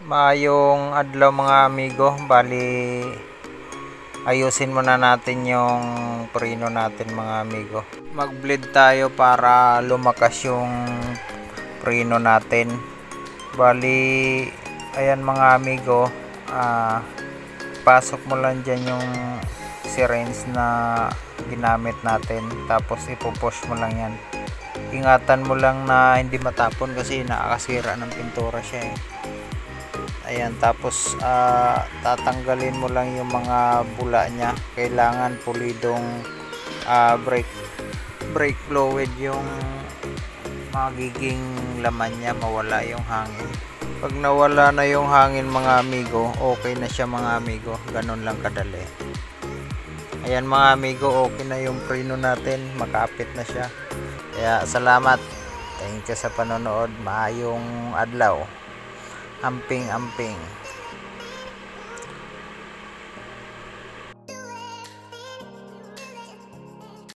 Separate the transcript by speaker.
Speaker 1: Maayong adlaw mga amigo. Bali, ayusin muna natin yung preno natin mga amigo. Mag-bleed tayo para lumakas yung preno natin. Bali, ayan mga amigo. Pasok mo lang dyan yung syringe na ginamit natin. Tapos ipupush mo lang yan. Ingatan mo lang na hindi matapon kasi nakakasira ng pintura siya eh. Ayan, tapos tatanggalin mo lang yung mga bula nya. Kailangan pulidong brake fluid yung magiging laman nya, mawala yung hangin. Pag nawala na yung hangin mga amigo, okay na siya mga amigo. Ganun lang kadali. Ayan mga amigo, okay na yung preno natin, makapit na siya. Kaya salamat, thank you sa panonood. Maayong adlaw. Amping.